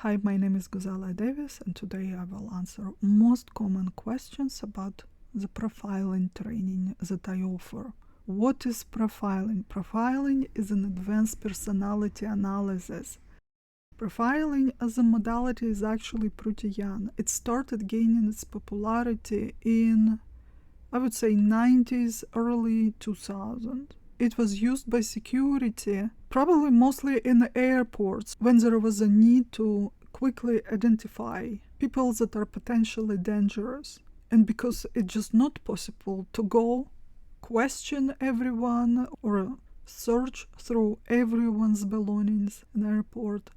Hi, my name is Gazala Davis, and today I will answer most common questions about the profiling training that I offer. What is profiling? Profiling is an advanced personality analysis. Profiling as a modality is actually pretty young. It started gaining its popularity in, I would say, 90s, early 2000s. It was used by security, probably mostly in airports, when there was a need to quickly identify people that are potentially dangerous. And because it's just not possible to go question everyone or search through everyone's belongings in the airport,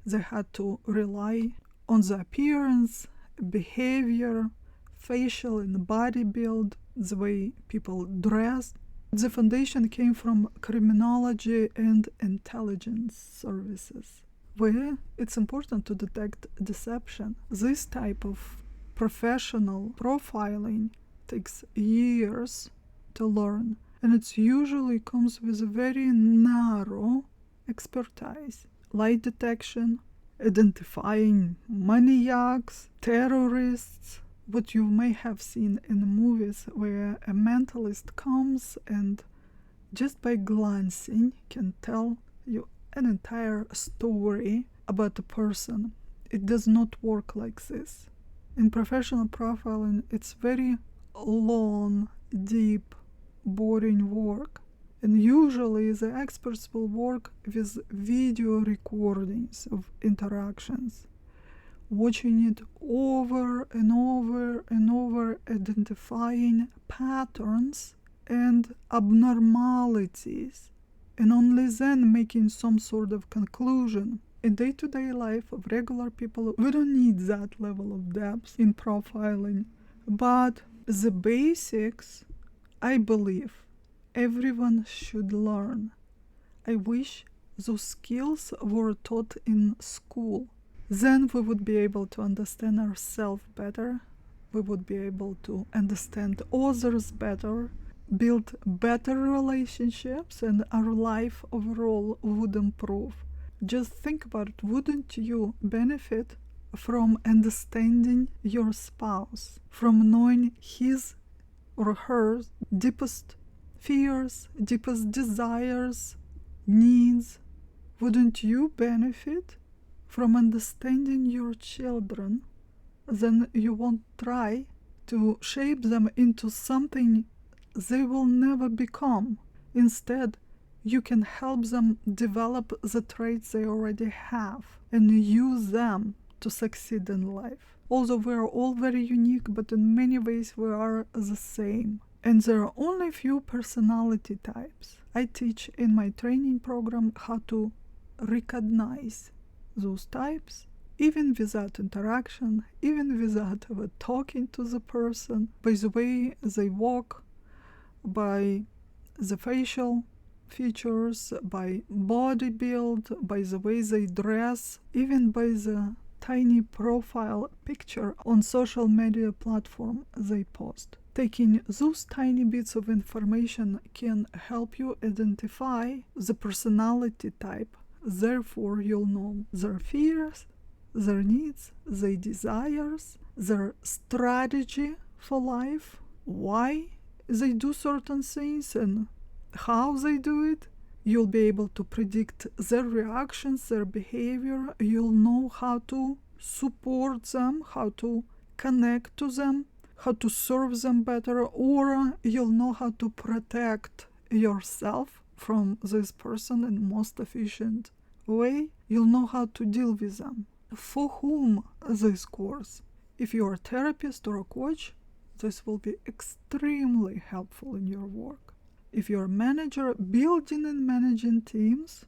they had to rely on the appearance, behavior, facial and body build, the way people dress. The foundation came from criminology and intelligence services, where it's important to detect deception. This type of professional profiling takes years to learn, and it usually comes with a very narrow expertise. Lie detection, identifying maniacs, terrorists, what you may have seen in movies where a mentalist comes and just by glancing can tell you an entire story about a person. It does not work like this. In professional profiling, it's very long, deep, boring work. And usually the experts will work with video recordings of interactions, watching it over and over and over, identifying patterns and abnormalities, and only then making some sort of conclusion. In day-to-day life of regular people, we don't need that level of depth in profiling. But the basics, I believe, everyone should learn. I wish those skills were taught in school. Then we would be able to understand ourselves better, we would be able to understand others better, build better relationships, and our life overall would improve. Just think about it, wouldn't you benefit from understanding your spouse, from knowing his or her deepest fears, deepest desires, needs? Wouldn't you benefit from understanding your children? Then you won't try to shape them into something they will never become. Instead, you can help them develop the traits they already have and use them to succeed in life. Although we are all very unique, but in many ways we are the same. And there are only few personality types. I teach in my training program how to recognize those types, even without interaction, even without ever talking to the person, by the way they walk, by the facial features, by body build, by the way they dress, even by the tiny profile picture on social media platform they post. Taking those tiny bits of information can help you identify the personality type. Therefore, you'll know their fears, their needs, their desires, their strategy for life, why they do certain things and how they do it. You'll be able to predict their reactions, their behavior. You'll know how to support them, how to connect to them, how to serve them better, or you'll know how to protect yourself from this person in most efficient way. You'll know how to deal with them. For whom this course? If you're a therapist or a coach, this will be extremely helpful in your work. If you're a manager building and managing teams,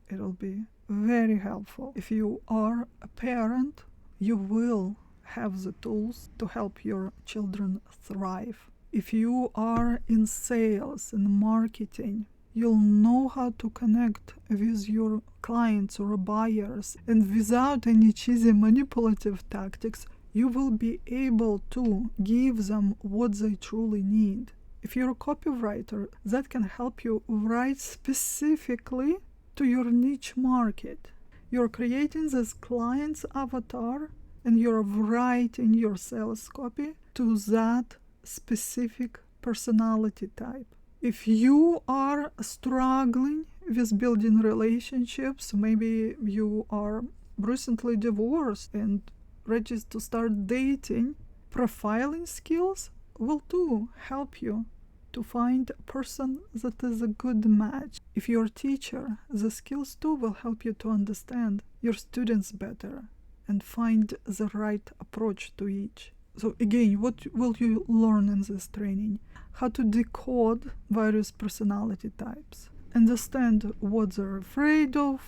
it'll be very helpful. If you are a parent, you will have the tools to help your children thrive. If you are in sales and marketing, you'll know how to connect with your clients or buyers, and without any cheesy manipulative tactics, you will be able to give them what they truly need. If you're a copywriter, that can help you write specifically to your niche market. You're creating this client's avatar and you're writing your sales copy to that specific personality type. If you are struggling with building relationships, maybe you are recently divorced and ready to start dating, profiling skills will too help you to find a person that is a good match. If you're a teacher, the skills too will help you to understand your students better and find the right approach to each. So again, what will you learn in this training? How to decode various personality types. Understand what they're afraid of,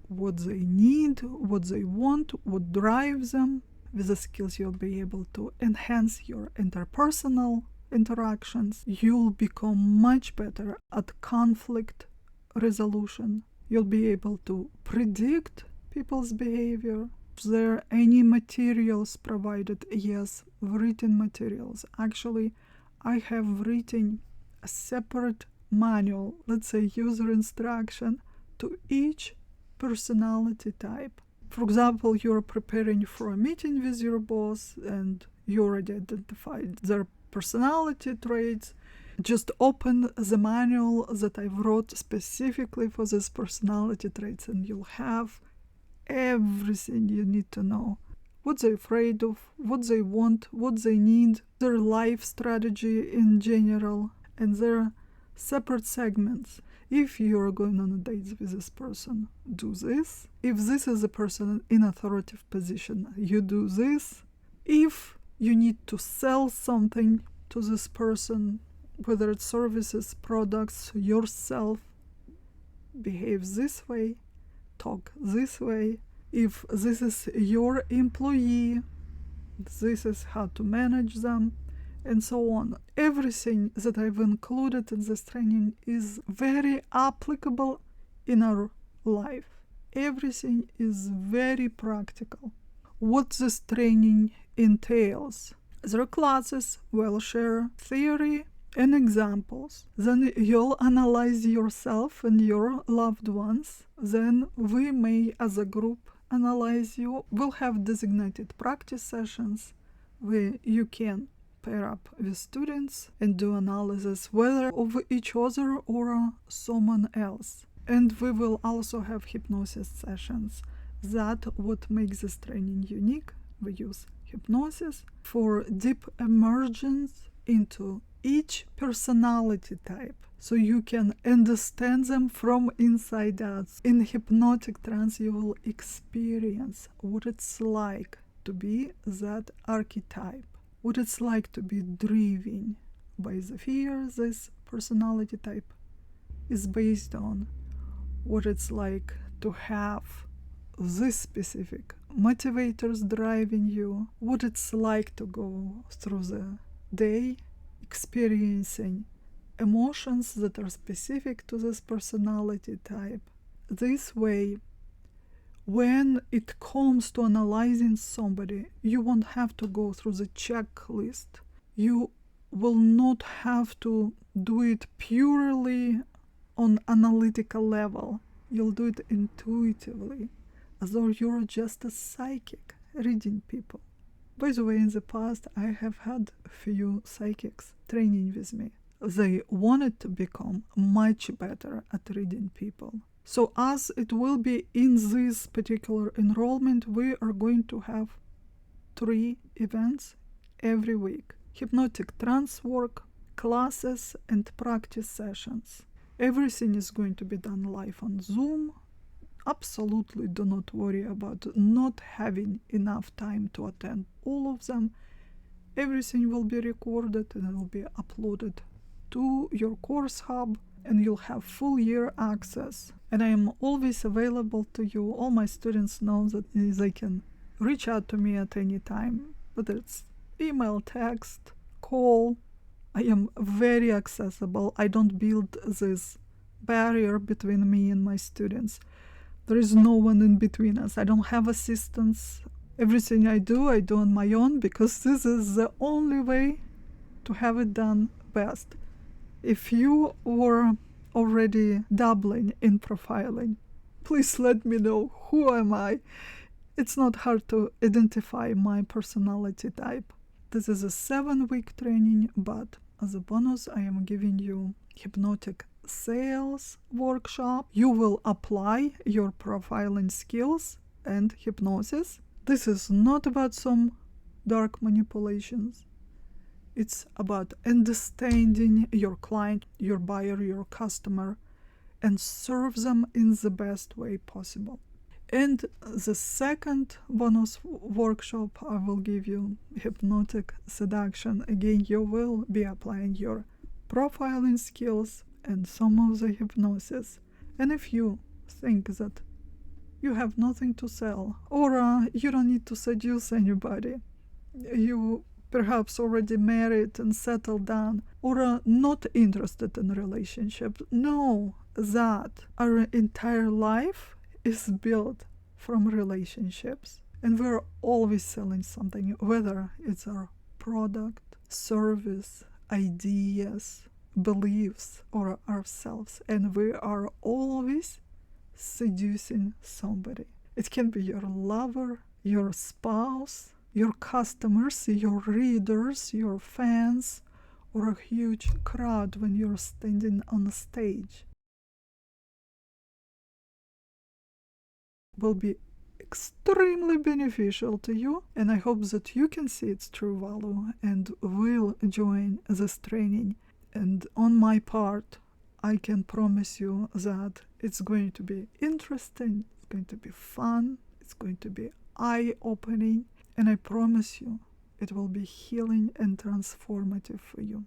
what they need, what they want, what drives them. With the skills, you'll be able to enhance your interpersonal interactions. You'll become much better at conflict resolution. You'll be able to predict people's behavior. If there are any materials provided, yes, written materials. Actually, I have written a separate manual, let's say user instruction, to each personality type. For example, you're preparing for a meeting with your boss and you already identified their personality traits. Just open the manual that I wrote specifically for these personality traits and you'll have everything you need to know. What they're afraid of, what they want, what they need, their life strategy in general, and their separate segments. If you're going on a date with this person, do this. If this is a person in authoritative position, you do this. If you need to sell something to this person, whether it's services, products, yourself, behave this way, talk this way. If this is your employee, this is how to manage them, and so on. Everything that I've included in this training is very applicable in our life. Everything is very practical. What this training entails. There are classes, we'll share theory and examples. Then you'll analyze yourself and your loved ones. Then we may, as a group, analyze you. We'll have designated practice sessions where you can pair up with students and do analysis whether of each other or someone else. And we will also have hypnosis sessions. That what makes this training unique. We use hypnosis for deep emergence into each personality type, so you can understand them from inside out. In hypnotic trance, you will experience what it's like to be that archetype, what it's like to be driven by the fear this personality type is based on, what it's like to have this specific motivators driving you, what it's like to go through the day experiencing emotions that are specific to this personality type. This way, when it comes to analyzing somebody, you won't have to go through the checklist. You will not have to do it purely on analytical level. You'll do it intuitively, as though you're just a psychic reading people. By the way, in the past, I have had a few psychics training with me. They wanted to become much better at reading people. So as it will be in this particular enrollment, we are going to have 3 events every week. Hypnotic trance work, classes, and practice sessions. Everything is going to be done live on Zoom. Absolutely do not worry about not having enough time to attend all of them. Everything will be recorded and it will be uploaded to your course hub, and you'll have full year access. And I am always available to you. All my students know that they can reach out to me at any time, whether it's email, text, call. I am very accessible. I don't build this barrier between me and my students. There is no one in between us. I don't have assistants. Everything I do on my own, because this is the only way to have it done best. If you were already dabbling in profiling, Please let me know who am I. It's not hard to identify my personality type. This is a 7-week training, but as a bonus, I am giving you hypnotic sales workshop. You will apply your profiling skills and hypnosis. This is not about some dark manipulations. It's about understanding your client, your buyer, your customer, and serve them in the best way possible. And the second bonus workshop, I will give you hypnotic seduction. Again, you will be applying your profiling skills and some of the hypnosis. And if you think that you have nothing to sell, or you don't need to seduce anybody, you perhaps already married and settled down, or not interested in relationships, know that our entire life is built from relationships, and we're always selling something, whether it's our product, service, ideas, beliefs, or ourselves, and we are always seducing somebody. It can be your lover, your spouse, your customers, your readers, your fans, or a huge crowd when you're standing on a stage. Will be extremely beneficial to you, and I hope that you can see its true value and will join this training. And on my part, I can promise you that it's going to be interesting, it's going to be fun, it's going to be eye-opening, and I promise you it will be healing and transformative for you.